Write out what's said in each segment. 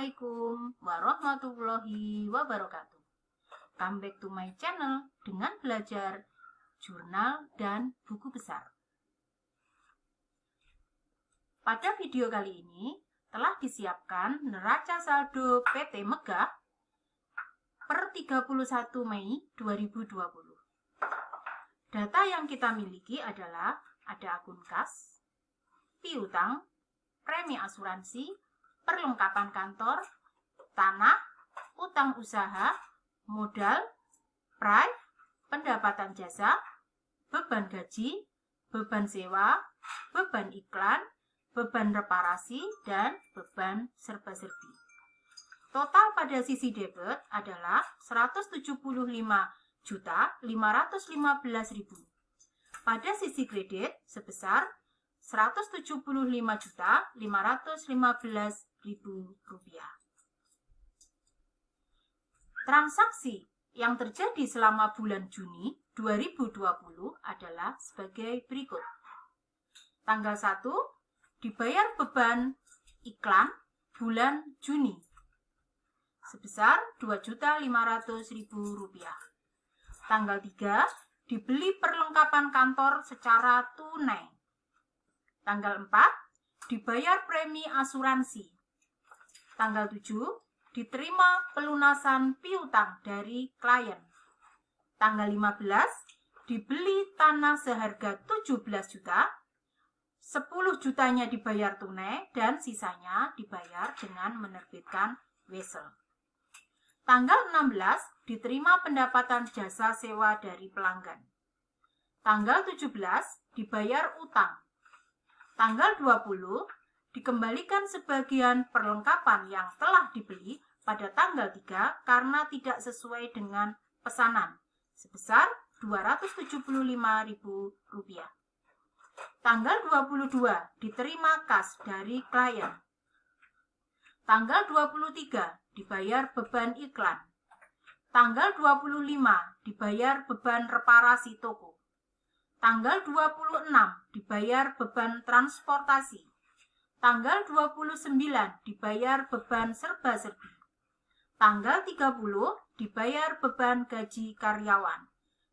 Assalamualaikum warahmatullahi wabarakatuh. Come back to my channel dengan belajar jurnal dan buku besar. Pada video kali ini telah disiapkan neraca saldo PT Megah per 31 Mei 2020. Data yang kita miliki adalah ada akun kas, piutang, premi asuransi, perlengkapan kantor, tanah, utang usaha, modal, prive, pendapatan jasa, beban gaji, beban sewa, beban iklan, beban reparasi, dan beban serba-serbi. Total pada sisi debit adalah 175.515.000. Pada sisi kredit sebesar 175.515.000 rupiah. Transaksi yang terjadi selama bulan Juni 2020 adalah sebagai berikut. Tanggal 1 dibayar beban iklan bulan Juni sebesar 2.500.000 rupiah. Tanggal 3 dibeli perlengkapan kantor secara tunai. Tanggal 4 dibayar premi asuransi. Tanggal 7 diterima pelunasan piutang dari klien. Tanggal 15 dibeli tanah seharga 17 juta. 10 jutanya dibayar tunai dan sisanya dibayar dengan menerbitkan wesel. Tanggal 16 diterima pendapatan jasa sewa dari pelanggan. Tanggal 17 dibayar utang. Tanggal 20 dikembalikan sebagian perlengkapan yang telah dibeli pada tanggal 3 karena tidak sesuai dengan pesanan sebesar Rp275.000. Tanggal 22 diterima kas dari klien. Tanggal 23 dibayar beban iklan. Tanggal 25 dibayar beban reparasi toko. Tanggal 26 dibayar beban transportasi. Tanggal 29 dibayar beban serba-serbi. Tanggal 30 dibayar beban gaji karyawan.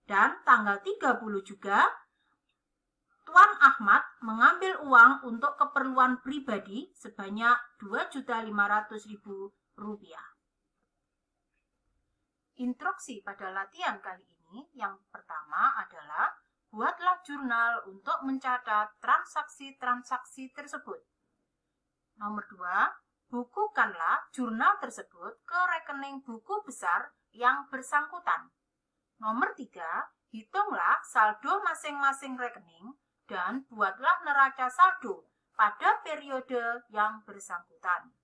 Dan tanggal 30 juga Tuan Ahmad mengambil uang untuk keperluan pribadi sebanyak Rp2.500.000. Instruksi pada latihan kali ini yang pertama adalah buatlah jurnal untuk mencatat transaksi-transaksi tersebut. Nomor 2, bukukanlah jurnal tersebut ke rekening buku besar yang bersangkutan. Nomor 3, hitunglah saldo masing-masing rekening dan buatlah neraca saldo pada periode yang bersangkutan.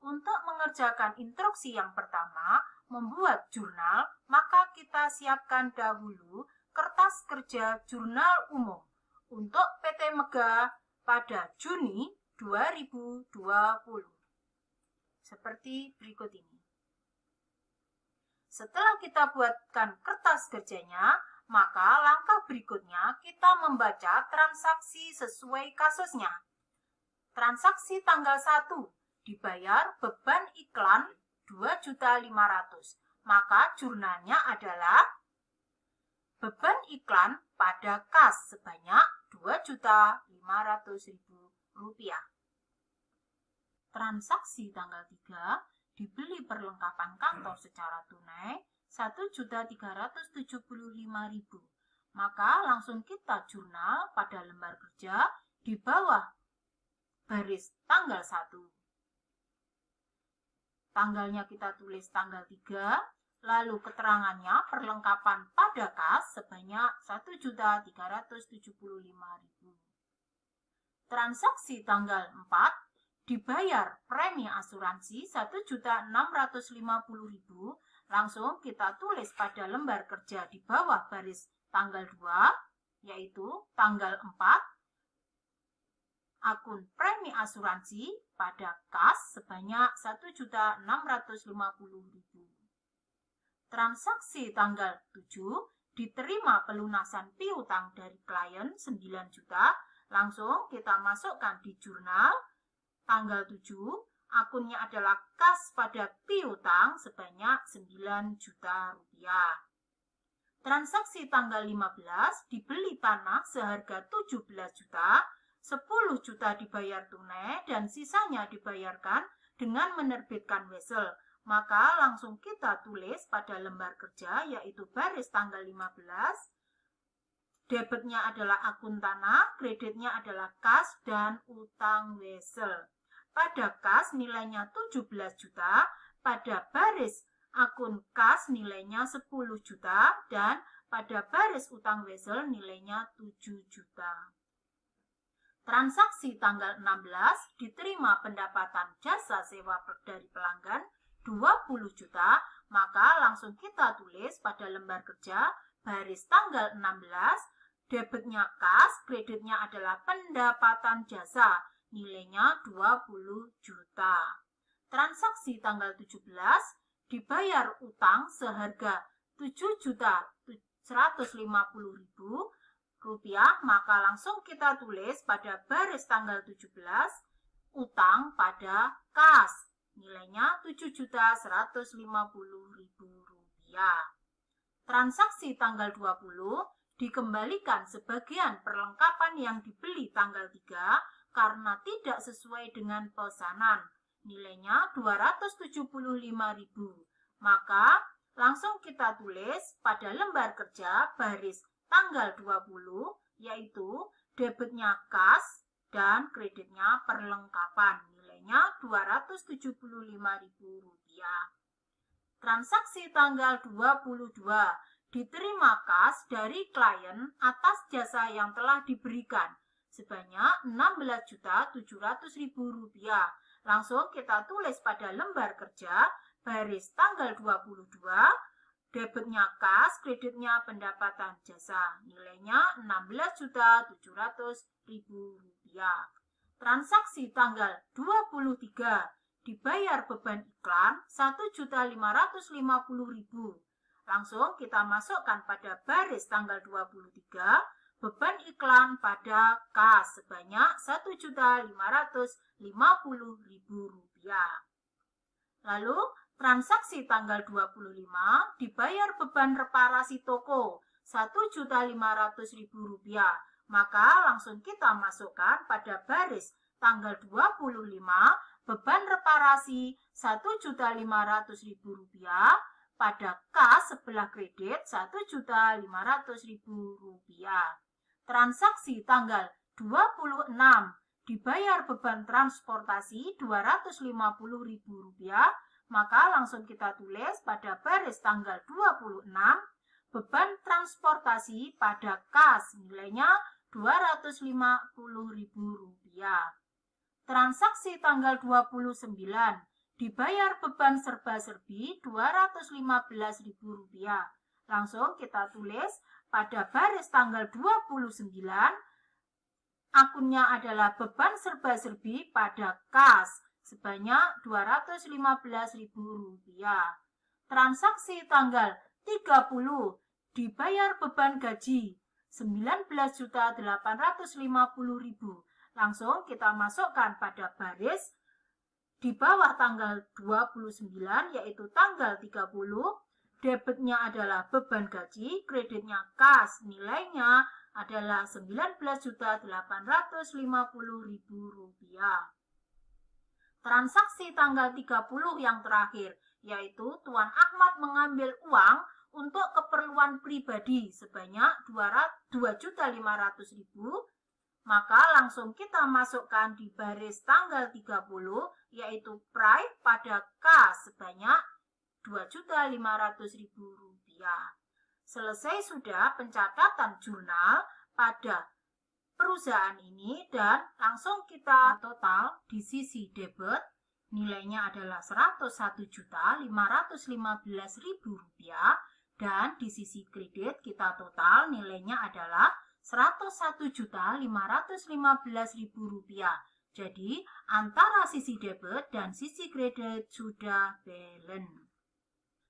Untuk mengerjakan instruksi yang pertama, membuat jurnal, maka kita siapkan dahulu kertas kerja jurnal umum untuk PT Megah pada Juni 2020. Seperti berikut ini. Setelah kita buatkan kertas kerjanya, maka langkah berikutnya kita membaca transaksi sesuai kasusnya. Transaksi tanggal 1 dibayar beban iklan 2.500.000. Maka jurnalnya adalah beban iklan pada kas sebanyak Rp2.500.000. Transaksi tanggal 3 dibeli perlengkapan kantor secara tunai Rp1.375.000. Maka langsung kita jurnal pada lembar kerja di bawah baris tanggal 1. Tanggalnya kita tulis tanggal 3. Lalu keterangannya perlengkapan pada kas sebanyak Rp1.375.000. Transaksi tanggal 4 dibayar premi asuransi Rp1.650.000. Langsung kita tulis pada lembar kerja di bawah baris tanggal 2, yaitu tanggal 4. Akun premi asuransi pada kas sebanyak Rp1.650.000. Transaksi tanggal 7 diterima pelunasan piutang dari klien 9 juta. Langsung kita masukkan di jurnal tanggal 7 akunnya adalah kas pada piutang sebanyak 9 juta rupiah. Transaksi tanggal 15 dibeli tanah seharga 17 juta, 10 juta dibayar tunai dan sisanya dibayarkan dengan menerbitkan wesel. Maka langsung kita tulis pada lembar kerja yaitu baris tanggal 15. Debitnya adalah akun tanah, kreditnya adalah kas dan utang wesel. Pada kas nilainya 17 juta, pada baris akun kas nilainya 10 juta dan pada baris utang wesel nilainya 7 juta. Transaksi tanggal 16 diterima pendapatan jasa sewa dari pelanggan 20 juta, maka langsung kita tulis pada lembar kerja baris tanggal 16, debitnya kas, kreditnya adalah pendapatan jasa, nilainya 20 juta. Transaksi tanggal 17 dibayar utang seharga 7.150.000 rupiah, maka langsung kita tulis pada baris tanggal 17 utang pada kas, nilainya 7.150.000 rupiah. Transaksi tanggal 20 dikembalikan sebagian perlengkapan yang dibeli tanggal 3 karena tidak sesuai dengan pesanan, nilainya 275.000. Maka langsung kita tulis pada lembar kerja baris tanggal 20 yaitu debitnya kas dan kreditnya perlengkapan, nilainya 275.000 rupiah. Transaksi tanggal 22 diterima kas dari klien atas jasa yang telah diberikan sebanyak 16.700.000 rupiah. Langsung kita tulis pada lembar kerja baris tanggal 22, debitnya kas, kreditnya pendapatan jasa, nilainya 16.700.000 rupiah. Transaksi tanggal 23 dibayar beban iklan 1.550.000. Langsung kita masukkan pada baris tanggal 23 beban iklan pada kas sebanyak 1.550.000 rupiah. Lalu transaksi tanggal 25 dibayar beban reparasi toko 1.500.000 rupiah. Maka langsung kita masukkan pada baris tanggal 25 beban reparasi 1.500.000 rupiah pada kas sebelah kredit 1.500.000 rupiah. Transaksi tanggal 26 dibayar beban transportasi 250.000 rupiah. Maka langsung kita tulis pada baris tanggal 26 beban transportasi pada kas, nilainya 250.000 rupiah. Transaksi tanggal 29 dibayar beban serba-serbi 215.000 rupiah. Langsung kita tulis pada baris tanggal 29 akunnya adalah beban serba-serbi pada kas sebanyak 215.000 rupiah. Transaksi tanggal 30 dibayar beban gaji 19.850.000. Langsung kita masukkan pada baris di bawah tanggal 29 yaitu tanggal 30, debitnya adalah beban gaji, kreditnya kas, nilainya adalah 19.850.000 rupiah. Transaksi tanggal 30 yang terakhir yaitu Tuan Ahmad mengambil uang untuk keperluan pribadi sebanyak 2.500.000. Maka langsung kita masukkan di baris tanggal 30 yaitu price pada kas sebanyak 2.500.000 rupiah. Selesai sudah pencatatan jurnal pada perusahaan ini dan langsung kita total di sisi debit nilainya adalah 101.515.000 rupiah dan di sisi kredit kita total nilainya adalah 101.515.000 rupiah. Jadi antara sisi debit dan sisi kredit sudah balance.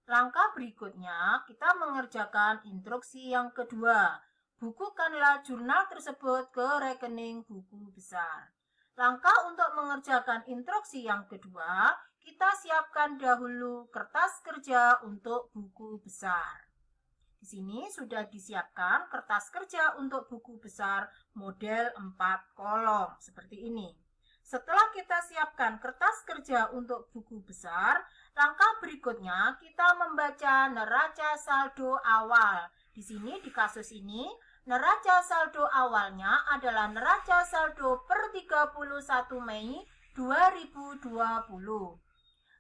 Langkah berikutnya kita mengerjakan instruksi yang kedua. Bukukanlah jurnal tersebut ke rekening buku besar. Langkah untuk mengerjakan instruksi yang kedua, kita siapkan dahulu kertas kerja untuk buku besar. Di sini sudah disiapkan kertas kerja untuk buku besar model 4 kolom seperti ini. Setelah kita siapkan kertas kerja untuk buku besar, langkah berikutnya kita membaca neraca saldo awal. Di sini di kasus ini, neraca saldo awalnya adalah neraca saldo per 31 Mei 2020.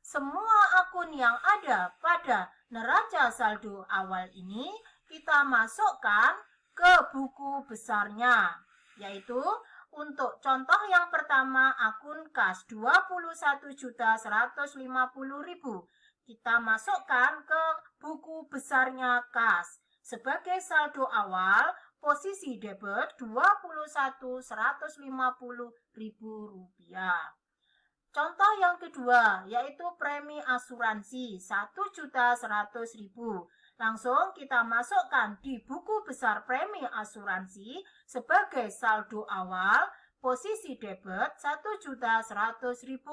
Semua akun yang ada pada neraca saldo awal ini kita masukkan ke buku besarnya, yaitu untuk contoh yang pertama akun kas 21.150.000 kita masukkan ke buku besarnya kas. Sebagai saldo awal, posisi debit Rp21.150.000. Contoh yang kedua yaitu premi asuransi 1.100.000. Langsung kita masukkan di buku besar premi asuransi sebagai saldo awal, posisi debit 1.100.000.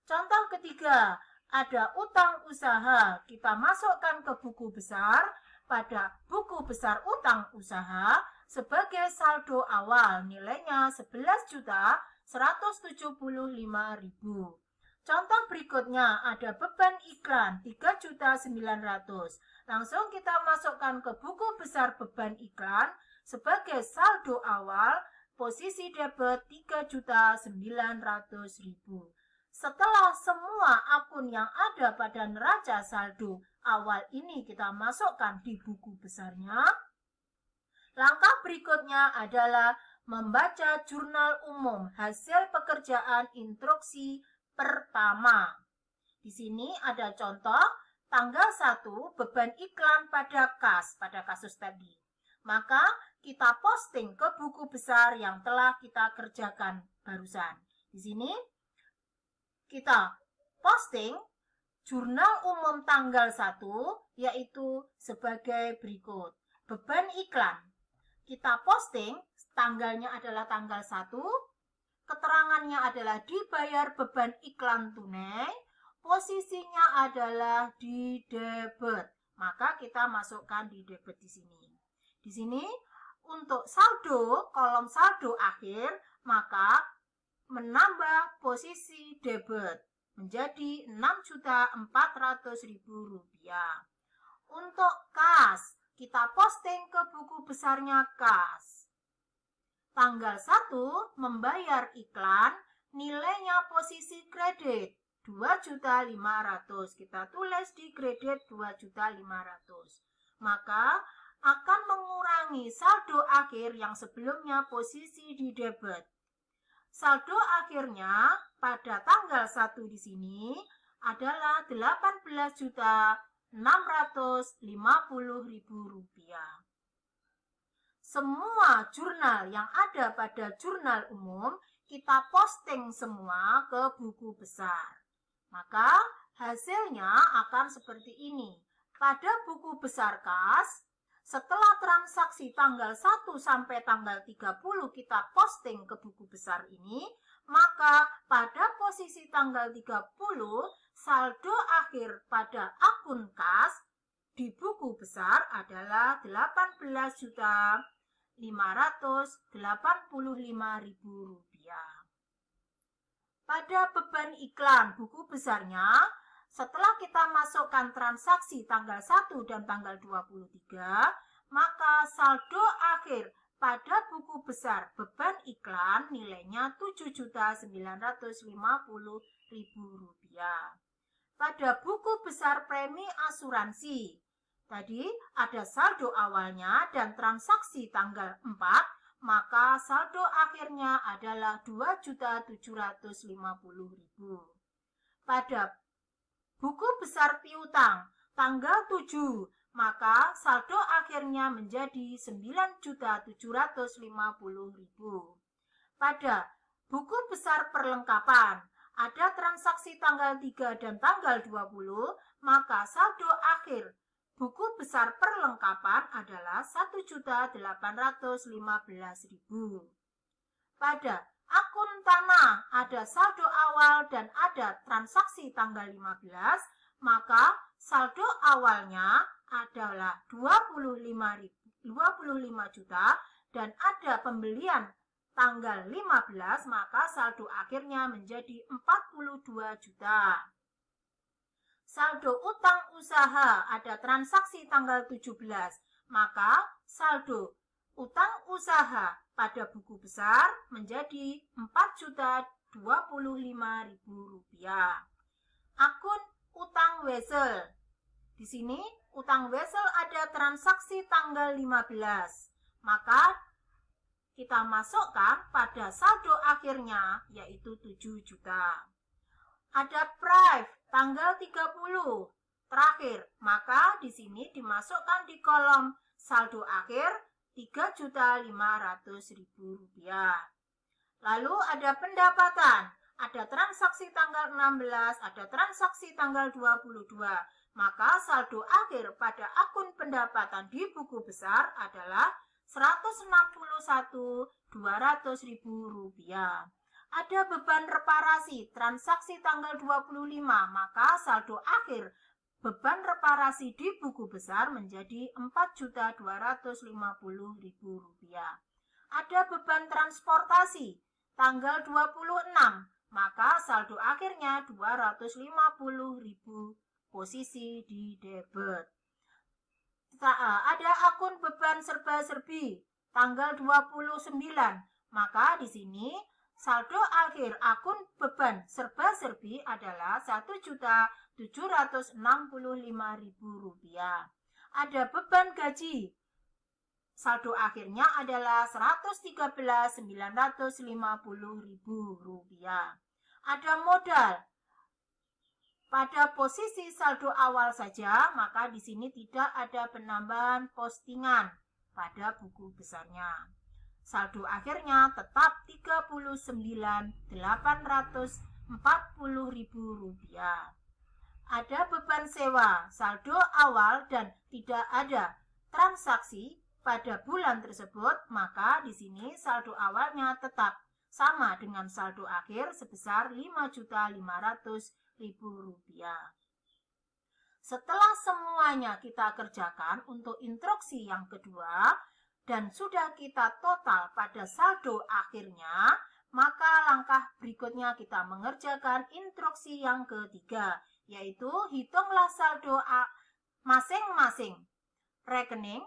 Contoh ketiga, ada utang usaha. Kita masukkan ke buku besar pada buku besar utang usaha sebagai saldo awal, nilainya 11.175.000. Contoh berikutnya ada beban iklan 3.900. Langsung kita masukkan ke buku besar beban iklan sebagai saldo awal, posisi debit 3.900.000. Setelah semua akun yang ada pada neraca saldo awal ini kita masukkan di buku besarnya, langkah berikutnya adalah membaca jurnal umum hasil pekerjaan instruksi pertama. Di sini ada contoh tanggal 1 beban iklan pada kas pada kasus tadi. Maka kita posting ke buku besar yang telah kita kerjakan barusan. Di sini kita posting jurnal umum tanggal 1 yaitu sebagai berikut. Beban iklan. Kita posting tanggalnya adalah tanggal 1. Keterangannya adalah dibayar beban iklan tunai. Posisinya adalah di debit. Maka kita masukkan di debit di sini. Di sini untuk saldo, kolom saldo akhir, maka menambah posisi debit menjadi Rp6.400.000. Untuk kas, kita posting ke buku besarnya kas. Tanggal 1 membayar iklan, nilainya posisi kredit 2.500.000. Kita tulis di kredit 2.500.000. Maka akan mengurangi saldo akhir yang sebelumnya posisi di debit. Saldo akhirnya pada tanggal 1 di sini adalah Rp18.650.000. Semua jurnal yang ada pada jurnal umum kita posting semua ke buku besar. Maka hasilnya akan seperti ini. Pada buku besar kas, setelah transaksi tanggal 1 sampai tanggal 30 kita posting ke buku besar ini, maka pada posisi tanggal 30 saldo akhir pada akun kas di buku besar adalah Rp18.585.000. Pada beban iklan buku besarnya, setelah kita masukkan transaksi tanggal 1 dan tanggal 23, maka saldo akhir pada buku besar beban iklan nilainya Rp7.950.000. Pada buku besar premi asuransi, tadi ada saldo awalnya dan transaksi tanggal 4, maka saldo akhirnya adalah Rp2.750.000. Pada buku besar piutang tanggal 7, maka saldo akhirnya menjadi Rp9.750.000. Pada buku besar perlengkapan ada transaksi tanggal 3 dan tanggal 20, maka saldo akhir buku besar perlengkapan adalah Rp1.815.000. Pada akun tanah ada saldo awal dan ada transaksi tanggal 15, maka saldo awalnya adalah 25 juta dan ada pembelian tanggal 15, maka saldo akhirnya menjadi 42 juta. Saldo utang usaha ada transaksi tanggal 17, maka saldo utang usaha pada buku besar menjadi Rp4.025.000. Akun utang wesel. Di sini utang wesel ada transaksi tanggal 15, maka kita masukkan pada saldo akhirnya yaitu 7 juta. Ada prive tanggal 30 terakhir, maka di sini dimasukkan di kolom saldo akhir Rp3.500.000. Lalu ada pendapatan, ada transaksi tanggal 16, ada transaksi tanggal 22, maka saldo akhir pada akun pendapatan di buku besar adalah Rp161.200.000. Ada beban reparasi, transaksi tanggal 25, maka saldo akhir beban reparasi di buku besar menjadi Rp4.250.000. Ada beban transportasi, tanggal 26, maka saldo akhirnya Rp250.000, posisi di debit. Ada akun beban serba-serbi, tanggal 29, maka di sini saldo akhir akun beban serba-serbi adalah Rp1.765.000. Ada beban gaji, saldo akhirnya adalah Rp113.950.000. Ada modal pada posisi saldo awal saja, maka di sini tidak ada penambahan postingan pada buku besarnya. Saldo akhirnya tetap Rp39.840.000. Ada beban sewa, saldo awal dan tidak ada transaksi pada bulan tersebut, maka di sini saldo awalnya tetap sama dengan saldo akhir sebesar Rp5.500.000. Setelah semuanya kita kerjakan untuk instruksi yang kedua dan sudah kita total pada saldo akhirnya, maka langkah berikutnya kita mengerjakan instruksi yang ketiga, yaitu hitunglah saldo masing-masing rekening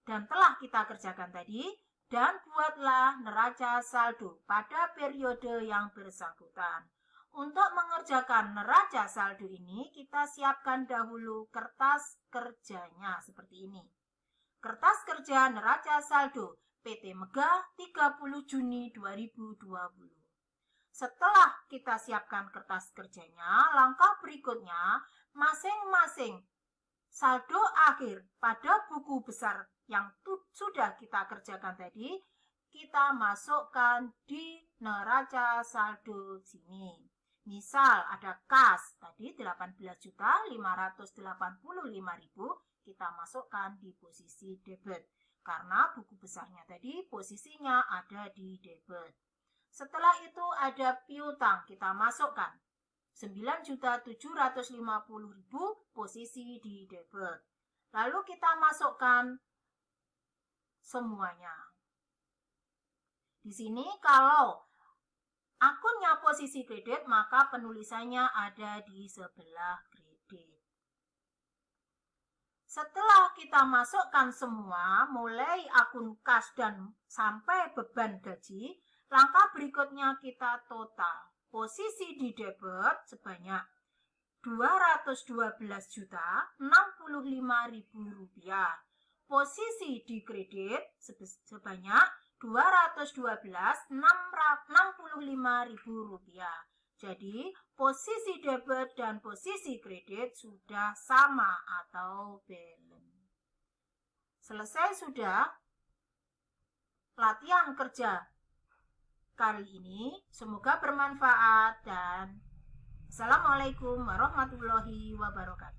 dan telah kita kerjakan tadi, dan buatlah neraca saldo pada periode yang bersangkutan. Untuk mengerjakan neraca saldo ini, kita siapkan dahulu kertas kerjanya seperti ini. Kertas kerja neraca saldo PT Megah 30 Juni 2020. Setelah kita siapkan kertas kerjanya, langkah berikutnya masing-masing saldo akhir pada buku besar yang sudah kita kerjakan tadi, kita masukkan di neraca saldo sini. Misal ada kas tadi 18.585.000, kita masukkan di posisi debit karena buku besarnya tadi posisinya ada di debit. Setelah itu ada piutang, kita masukkan 9.750.000, posisi di debit. Lalu kita masukkan semuanya. Di sini kalau akunnya posisi kredit, maka penulisannya ada di sebelah kredit. Setelah kita masukkan semua, mulai akun kas dan sampai beban gaji, langkah berikutnya kita total. Posisi di debit sebanyak Rp212.065.000. Posisi di kredit sebanyak Rp212.065.000. Jadi, posisi debit dan posisi kredit sudah sama atau balance. Selesai sudah latihan kerja kali ini. Semoga bermanfaat dan Assalamualaikum warahmatullahi wabarakatuh.